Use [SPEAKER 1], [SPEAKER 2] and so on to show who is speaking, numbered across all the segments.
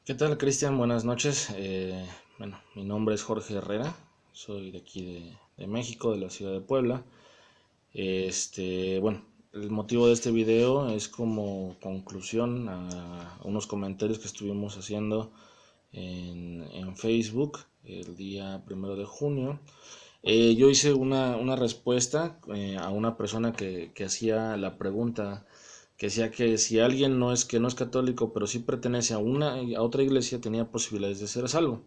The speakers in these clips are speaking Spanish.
[SPEAKER 1] ¿Qué tal, Cristian? Buenas noches. Mi nombre es Jorge Herrera, soy de aquí de México, de la ciudad de Puebla. El motivo de este video es como conclusión a unos comentarios que estuvimos haciendo en Facebook el día 1 de junio. Yo hice una respuesta a una persona que hacía la pregunta, que decía que si alguien no es católico, pero sí pertenece a otra iglesia, tenía posibilidades de ser salvo.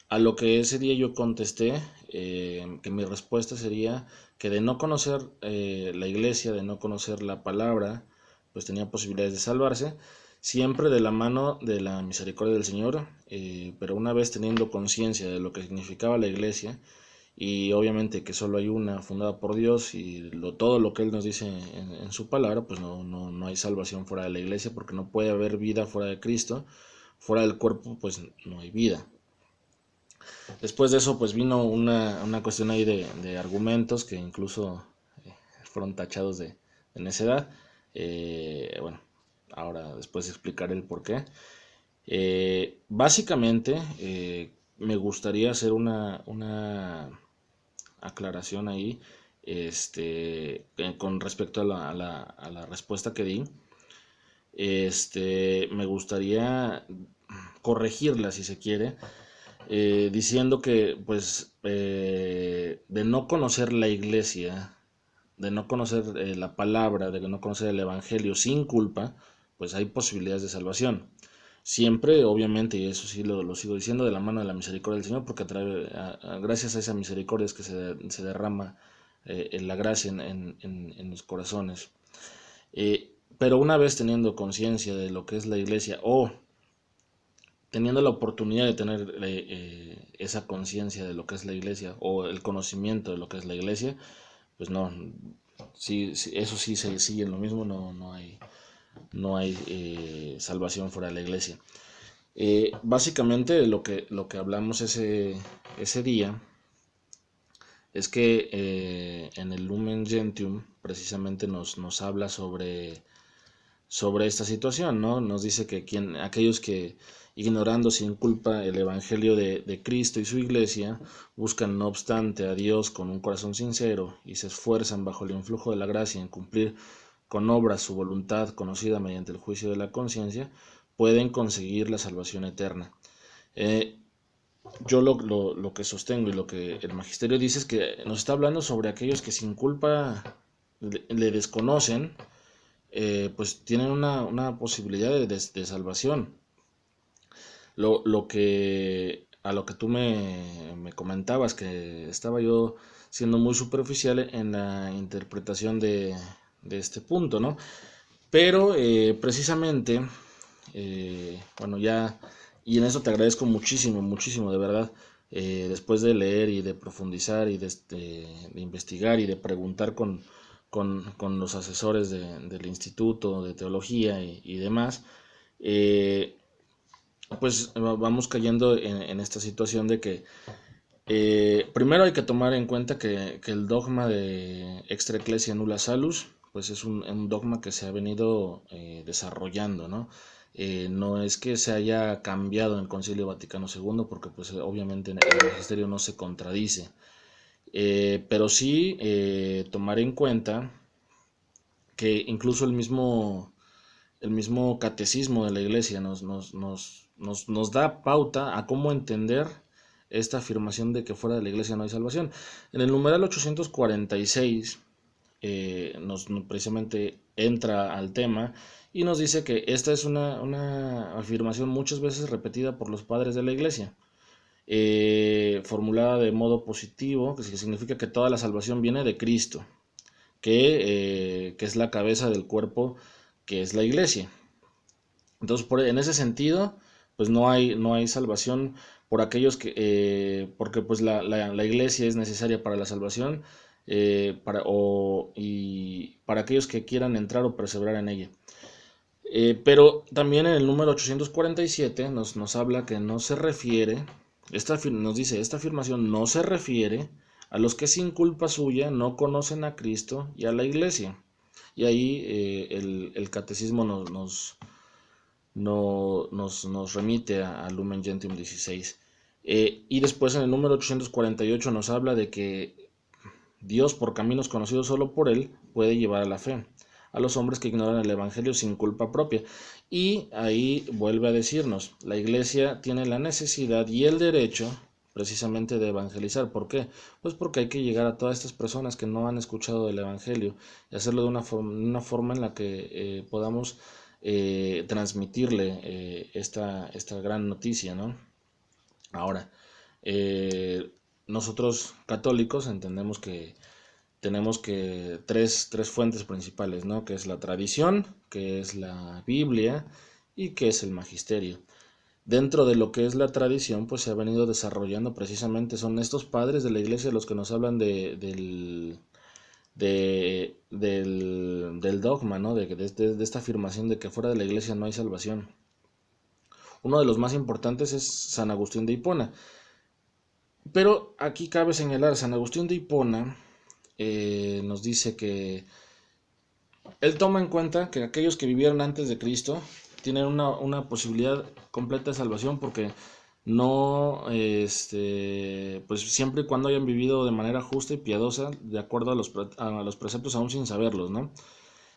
[SPEAKER 1] A lo que ese día yo contesté que mi respuesta sería que de no conocer la iglesia, de no conocer la palabra, pues tenía posibilidades de salvarse, siempre de la mano de la misericordia del Señor, pero una vez teniendo conciencia de lo que significaba la iglesia, y obviamente que solo hay una fundada por Dios y todo lo que Él nos dice en su palabra, pues no hay salvación fuera de la iglesia, porque no puede haber vida fuera de Cristo, fuera del cuerpo pues no hay vida. Después de eso pues vino una cuestión ahí de argumentos que incluso fueron tachados de necedad. Bueno, ahora después explicaré el por qué. Básicamente me gustaría hacer una aclaración ahí con respecto a la respuesta que di. Me gustaría corregirla si se quiere, diciendo que pues de no conocer la iglesia, de no conocer la palabra, de no conocer el evangelio sin culpa, pues hay posibilidades de salvación. Siempre, obviamente, y eso sí lo sigo diciendo, de la mano de la misericordia del Señor, porque gracias a esa misericordia es que se derrama la gracia en los corazones. Pero una vez teniendo conciencia de lo que es la iglesia o teniendo la oportunidad de tener esa conciencia de lo que es la iglesia o el conocimiento de lo que es la iglesia, pues no, sí, sí, eso sí se sigue en lo mismo, no hay salvación fuera de la iglesia. Básicamente lo que hablamos ese día es que en el Lumen Gentium precisamente nos habla sobre esta situación, ¿no? Nos dice que aquellos que ignorando sin culpa el Evangelio de Cristo y su iglesia, buscan no obstante a Dios con un corazón sincero y se esfuerzan bajo el influjo de la gracia en cumplir con obras su voluntad conocida mediante el juicio de la conciencia, pueden conseguir la salvación eterna. Eh, yo lo que sostengo y lo que el magisterio dice es que nos está hablando sobre aquellos que sin culpa le desconocen, pues tienen una posibilidad de salvación. A lo que tú me comentabas, que estaba yo siendo muy superficial en la interpretación de este punto, ¿no? Pero precisamente, bueno, ya, y en eso te agradezco muchísimo, muchísimo, de verdad, después de leer y de profundizar y de investigar y de preguntar con los asesores del Instituto de Teología y demás, eh, pues vamos cayendo en esta situación de que primero hay que tomar en cuenta que el dogma de extra ecclesia nulla salus, pues es un dogma que se ha venido desarrollando, ¿no? No es que se haya cambiado en el Concilio Vaticano II, porque pues obviamente el magisterio no se contradice, pero sí tomar en cuenta que incluso el mismo catecismo de la iglesia nos da pauta a cómo entender esta afirmación de que fuera de la iglesia no hay salvación. En el numeral 846 precisamente entra al tema y nos dice que esta es una afirmación muchas veces repetida por los padres de la iglesia, formulada de modo positivo, que significa que toda la salvación viene de Cristo, que es la cabeza del cuerpo, que es la iglesia. Entonces, en ese sentido, pues no hay salvación por aquellos porque pues la iglesia es necesaria para la salvación, y para aquellos que quieran entrar o perseverar en ella. Pero también en el número 847 nos habla que no se refiere, nos dice, esta afirmación no se refiere a los que sin culpa suya no conocen a Cristo y a la iglesia. Y ahí el catecismo nos remite a Lumen Gentium 16. Y después en el número 848 nos habla de que Dios, por caminos conocidos solo por Él, puede llevar a la fe a los hombres que ignoran el Evangelio sin culpa propia. Y ahí vuelve a decirnos, la Iglesia tiene la necesidad y el derecho precisamente de evangelizar. ¿Por qué? Pues porque hay que llegar a todas estas personas que no han escuchado del Evangelio y hacerlo de una forma en la que podamos transmitirle esta gran noticia, ¿no? Ahora, nosotros católicos entendemos que tenemos que tres fuentes principales, ¿no? Que es la tradición, que es la Biblia y que es el magisterio. Dentro de lo que es la tradición, pues se ha venido desarrollando precisamente, son estos padres de la iglesia los que nos hablan del dogma, ¿no? De esta afirmación de que fuera de la iglesia no hay salvación. Uno de los más importantes es San Agustín de Hipona. Pero aquí cabe señalar, San Agustín de Hipona nos dice que él toma en cuenta que aquellos que vivieron antes de Cristo tienen una posibilidad completa de salvación porque no, pues siempre y cuando hayan vivido de manera justa y piadosa, de acuerdo a los preceptos, aún sin saberlos, ¿no?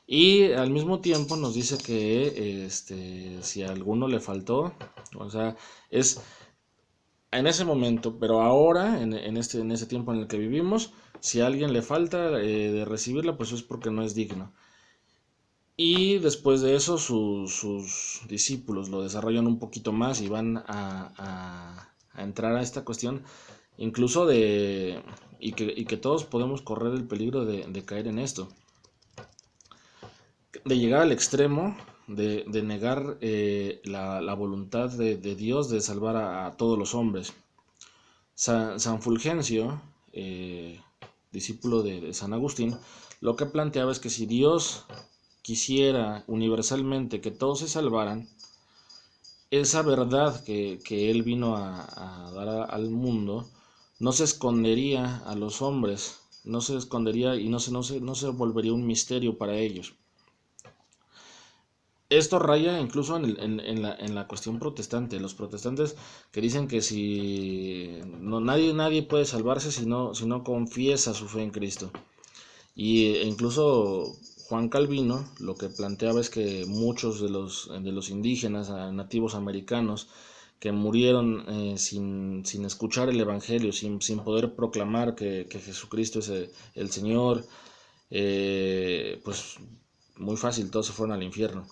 [SPEAKER 1] Y al mismo tiempo nos dice que si a alguno le faltó, o sea, es en ese momento, pero ahora, en ese tiempo en el que vivimos, si a alguien le falta de recibirla, pues es porque no es digno. Y después de eso sus discípulos lo desarrollan un poquito más y van a entrar a esta cuestión, incluso y que todos podemos correr el peligro de caer en esto, de llegar al extremo de negar la voluntad de Dios de salvar a todos los hombres. San Fulgencio, discípulo de San Agustín, lo que planteaba es que si Dios quisiera universalmente que todos se salvaran, esa verdad que Él vino a dar al mundo no se escondería a los hombres, no se escondería y no se volvería un misterio para ellos. Esto raya incluso en la cuestión protestante. Los protestantes que dicen que si no, nadie puede salvarse si no confiesa su fe en Cristo. Incluso Juan Calvino lo que planteaba es que muchos de los indígenas nativos americanos que murieron sin escuchar el Evangelio, sin poder proclamar que Jesucristo es el Señor, pues muy fácil, todos se fueron al infierno.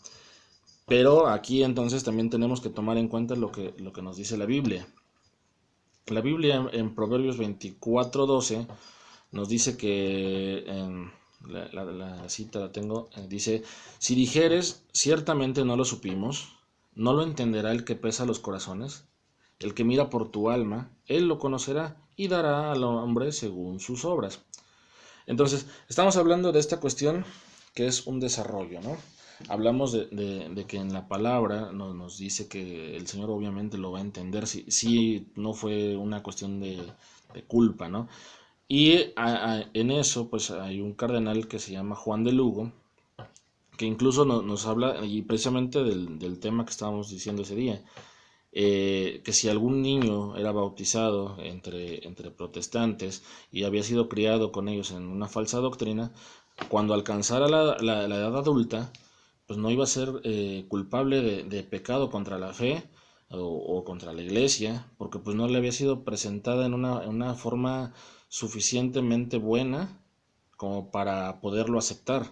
[SPEAKER 1] Pero aquí entonces también tenemos que tomar en cuenta lo que nos dice la Biblia. La Biblia en Proverbios 24:12 nos dice que, la cita la tengo, dice, si dijeres, ciertamente no lo supimos, no lo entenderá el que pesa los corazones, el que mira por tu alma, él lo conocerá y dará al hombre según sus obras. Entonces, estamos hablando de esta cuestión que es un desarrollo, ¿no? Hablamos de que en la palabra nos dice que el Señor obviamente lo va a entender si no fue una cuestión de culpa, ¿no? Y en eso, pues hay un cardenal que se llama Juan de Lugo, que incluso nos habla, y precisamente del tema que estábamos diciendo ese día, que si algún niño era bautizado entre protestantes y había sido criado con ellos en una falsa doctrina, cuando alcanzara la edad adulta, pues no iba a ser culpable de pecado contra la fe o contra la iglesia, porque pues no le había sido presentada en una forma suficientemente buena como para poderlo aceptar.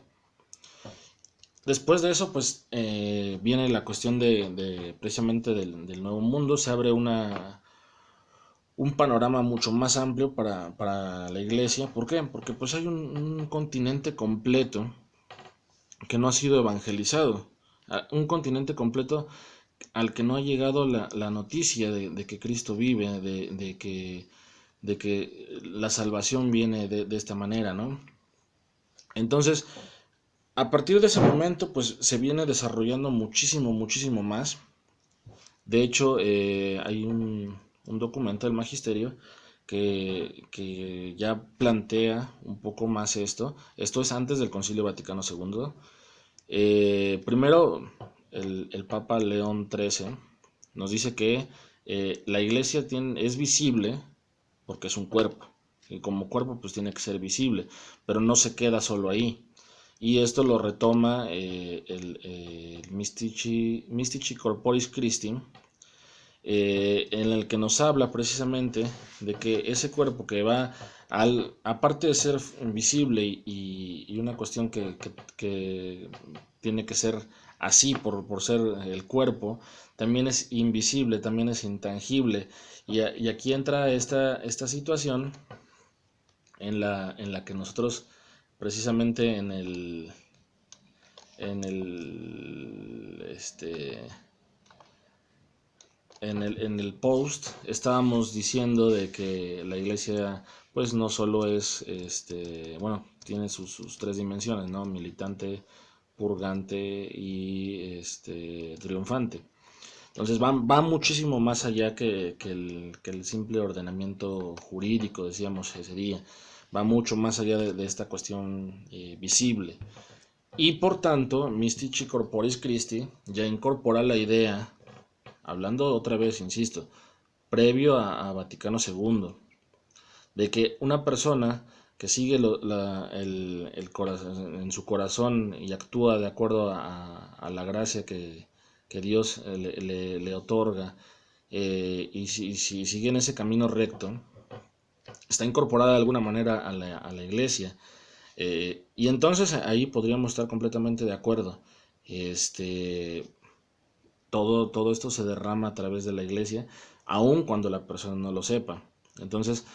[SPEAKER 1] Después de eso, pues viene la cuestión precisamente del nuevo mundo, se abre un panorama mucho más amplio para la iglesia. ¿Por qué? Porque pues hay un continente completo que no ha sido evangelizado, un continente completo al que no ha llegado la noticia de que Cristo vive, de que la salvación viene de esta manera, ¿no? Entonces, a partir de ese momento, pues se viene desarrollando muchísimo, muchísimo más. De hecho, hay un documento del magisterio que ya plantea un poco más esto. Esto es antes del Concilio Vaticano II. Primero, el Papa León XIII nos dice que la iglesia es visible porque es un cuerpo. Y como cuerpo pues tiene que ser visible, pero no se queda solo ahí. Y esto lo retoma el Mystici Corporis Christi, en el que nos habla precisamente de que ese cuerpo que va, aparte de ser invisible y una cuestión que tiene que ser así por ser el cuerpo, también es invisible, también es intangible. Y aquí entra esta situación en la que nosotros precisamente en el post estábamos diciendo de que la iglesia pues no solo es, bueno, tiene sus tres dimensiones, ¿no? Militante, purgante y triunfante. Entonces va muchísimo más allá que el simple ordenamiento jurídico, decíamos ese día. Va mucho más allá de esta cuestión visible. Y por tanto, Mystici Corporis Christi ya incorpora la idea, hablando otra vez, insisto, previo a Vaticano II, de que una persona que sigue el corazón, en su corazón y actúa de acuerdo a la gracia que Dios le otorga, y si sigue en ese camino recto, está incorporada de alguna manera a la iglesia. Y entonces ahí podríamos estar completamente de acuerdo. Todo esto se derrama a través de la iglesia, aun cuando la persona no lo sepa. Entonces,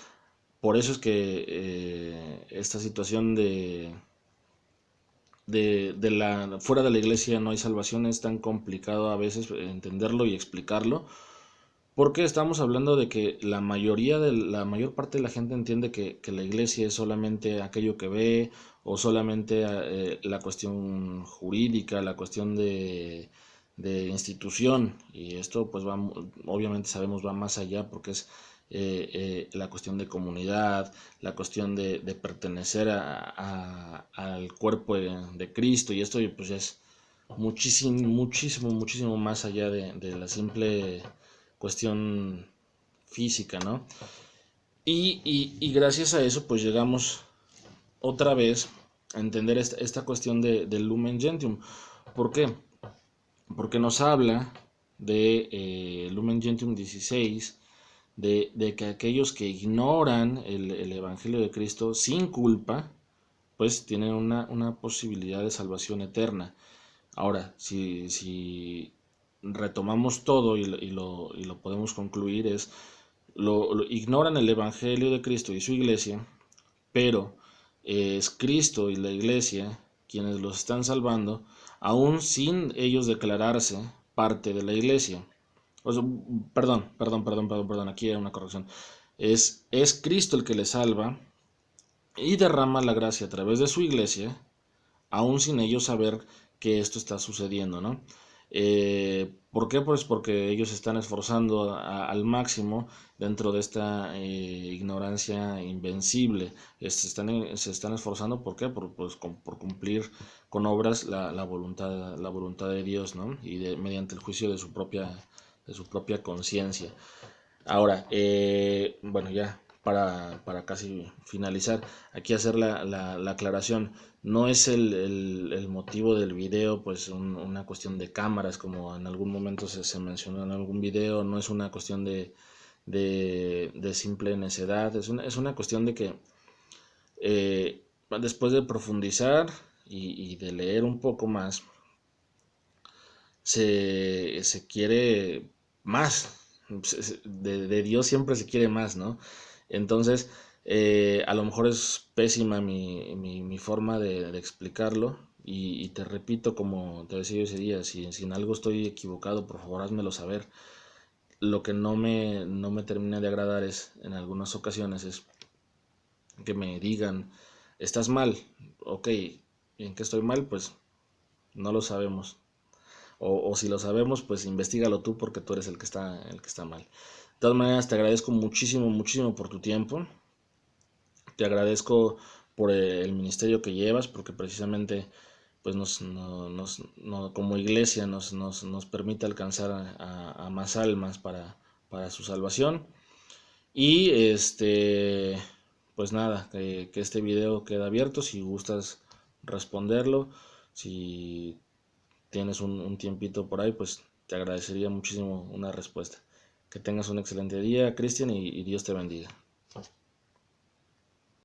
[SPEAKER 1] por eso es que esta situación fuera de la iglesia no hay salvación es tan complicado a veces entenderlo y explicarlo, porque estamos hablando de que la mayor parte de la gente entiende que la iglesia es solamente aquello que ve, o solamente la cuestión jurídica, la cuestión de institución, y esto pues obviamente sabemos va más allá, porque es la cuestión de comunidad, la cuestión de pertenecer al cuerpo de Cristo, y esto pues es muchísimo, muchísimo, muchísimo más allá de la simple cuestión física, ¿no? Y gracias a eso pues llegamos otra vez a entender esta cuestión del Lumen Gentium. ¿Por qué? Porque nos habla de Lumen Gentium 16, de que aquellos que ignoran el Evangelio de Cristo sin culpa, pues tienen una posibilidad de salvación eterna. Ahora, si retomamos todo y lo podemos concluir, ignoran el Evangelio de Cristo y su iglesia, pero es Cristo y la iglesia quienes los están salvando, aún sin ellos declararse parte de la iglesia. O sea, perdón, aquí hay una corrección. Es Cristo el que les salva y derrama la gracia a través de su iglesia, aún sin ellos saber que esto está sucediendo, ¿no? ¿Por qué? Pues porque ellos se están esforzando al máximo dentro de esta ignorancia invencible. Se están esforzando, ¿por qué? Por cumplir con obras la voluntad de Dios, ¿no? Y mediante el juicio de su propia conciencia. Ahora, bueno, ya para casi finalizar, aquí hacer la aclaración. No es el motivo del video, pues una cuestión de cámaras, como en algún momento se mencionó en algún video. No es una cuestión de simple necedad. Es una cuestión de que después de profundizar y de leer un poco más, se quiere más. De Dios siempre se quiere más, ¿no? Entonces, a lo mejor es pésima mi forma de explicarlo. Y te repito, como te decía yo ese día, si en algo estoy equivocado, por favor házmelo saber. Lo que no me termina de agradar en algunas ocasiones, es que me digan, estás mal. Ok, ¿y en qué estoy mal? Pues no lo sabemos. O si lo sabemos, pues investigalo tú, porque tú eres el que está mal. De todas maneras, te agradezco muchísimo, muchísimo por tu tiempo. Te agradezco por el ministerio que llevas, porque precisamente pues como iglesia nos permita alcanzar a más almas para su salvación. Y pues nada, que este video queda abierto si gustas responderlo. Si tienes un tiempito por ahí, pues te agradecería muchísimo una respuesta. Que tengas un excelente día, Cristian, y Dios te bendiga.